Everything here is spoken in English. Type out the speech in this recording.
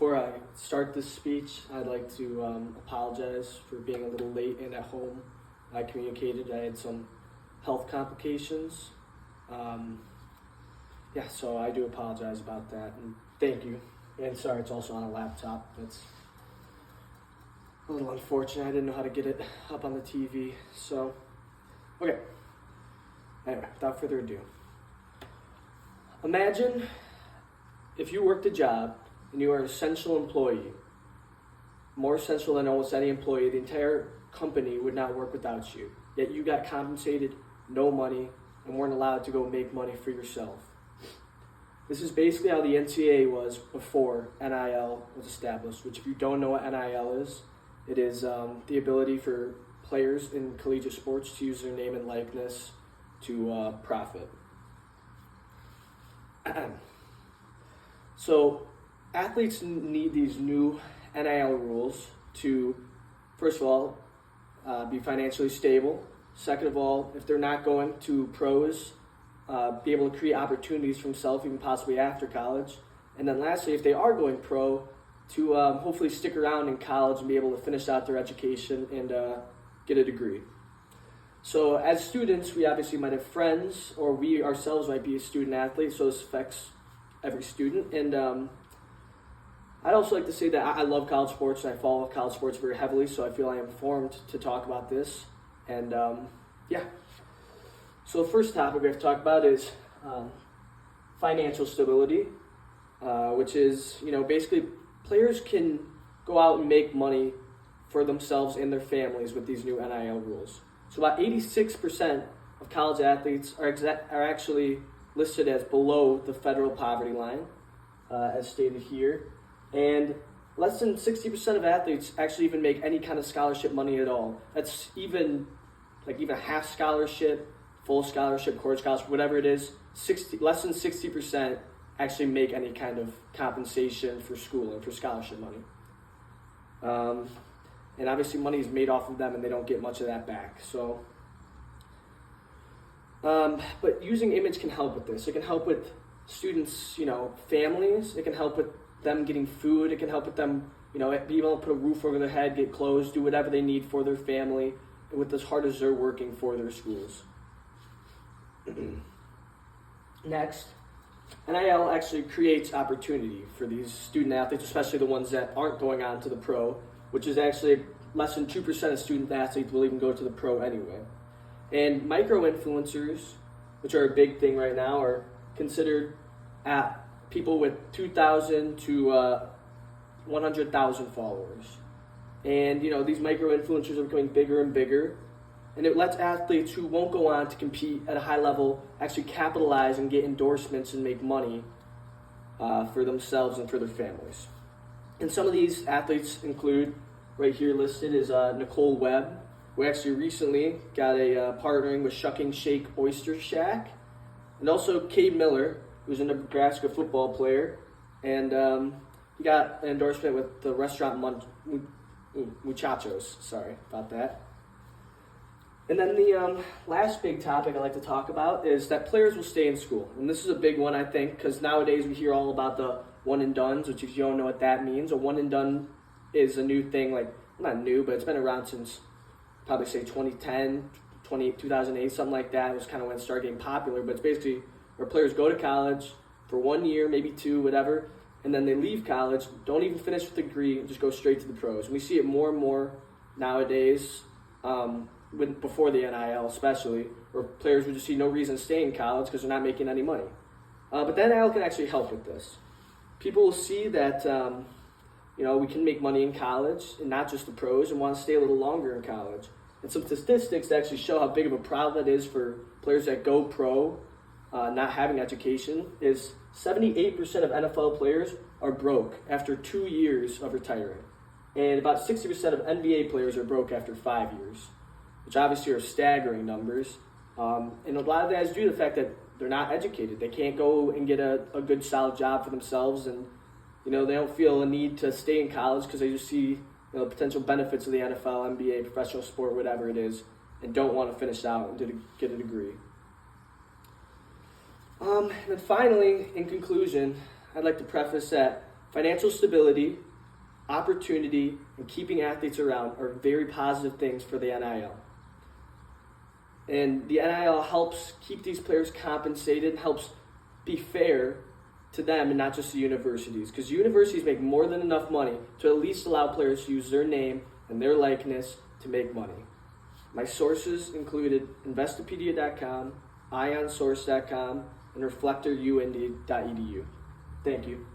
Before I start this speech, I'd like to apologize for being a little late and at home. I communicated I had some health complications. So I do apologize about that, and thank you. And sorry, it's also on a laptop. That's a little unfortunate. I didn't know how to get it up on the TV. So, okay. Anyway, without further ado. Imagine if you worked a job and you are an essential employee, more essential than almost any employee. The entire company would not work without you. Yet you got compensated no money and weren't allowed to go make money for yourself. This is basically how the NCAA was before NIL was established, which if you don't know what NIL is, it is the ability for players in collegiate sports to use their name and likeness to profit. So athletes need these new NIL rules to, first of all, be financially stable. Second of all, if they're not going to pros, be able to create opportunities for themselves, even possibly after college. And then lastly, if they are going pro, to hopefully stick around in college and be able to finish out their education and get a degree. So as students, we obviously might have friends, or we ourselves might be a student athlete, so this affects every student. And I'd also like to say that I love college sports, and I follow college sports very heavily, so I feel I am informed to talk about this. And So the first topic we have to talk about is financial stability, which is, basically players can go out and make money for themselves and their families with these new NIL rules. So about 86% of college athletes are actually listed as below the federal poverty line, as stated here. And less than 60% of athletes actually even make any kind of scholarship money at all. That's even half scholarship, full scholarship, core scholarship, whatever it is. Less than 60% actually make any kind of compensation for school and for scholarship money. And obviously money is made off of them and they don't get much of that back. So, but using image can help with this. It can help with students, families. It can help with them getting food. It can help with them, be able to put a roof over their head, get clothes, do whatever they need for their family, and with as hard as they're working for their schools. Next, NIL actually creates opportunity for these student athletes, especially the ones that aren't going on to the pro, which is actually less than 2% of student athletes will even go to the pro anyway. And micro-influencers, which are a big thing right now, are considered people with 2,000 to 100,000 followers. And, these micro-influencers are becoming bigger and bigger. And it lets athletes who won't go on to compete at a high level actually capitalize and get endorsements and make money for themselves and for their families. And some of these athletes include, right here listed, is Nicole Webb, who actually recently got a partnering with Shucking Shake Oyster Shack. And also Cade Miller, who's a Nebraska football player. And he got an endorsement with the restaurant Muchachos. Sorry about that. And then the last big topic I'd like to talk about is that players will stay in school. And this is a big one, I think, because nowadays we hear all about the one and dones, which if you don't know what that means, a one and done is a new thing, not new, but it's been around since probably say 2010, 2008, something like that. It was kind of when it started getting popular, but it's basically where players go to college for 1 year, maybe 2, whatever, and then they leave college, don't even finish with a degree, and just go straight to the pros. And we see it more and more nowadays, before the NIL especially, where players would just see no reason to stay in college because they're not making any money. But the NIL can actually help with this. People will see that we can make money in college and not just the pros, and want to stay a little longer in college. And some statistics that actually show how big of a problem that is for players that go pro, not having education, is 78% of NFL players are broke after 2 years of retiring. And about 60% of NBA players are broke after 5 years, which obviously are staggering numbers. And a lot of that is due to the fact that they're not educated. They can't go and get a good, solid job for themselves, and they don't feel a need to stay in college because they just see the potential benefits of the NFL, NBA, professional sport, whatever it is, and don't want to finish out and get a degree. And then finally, in conclusion, I'd like to preface that Financial stability, opportunity, and keeping athletes around are very positive things for the NIL. And the NIL helps keep these players compensated, helps be fair to them and not just the universities. Because universities make more than enough money to at least allow players to use their name and their likeness to make money. My sources included Investopedia.com, IonSource.com, and ReflectorUND.edu. Thank you.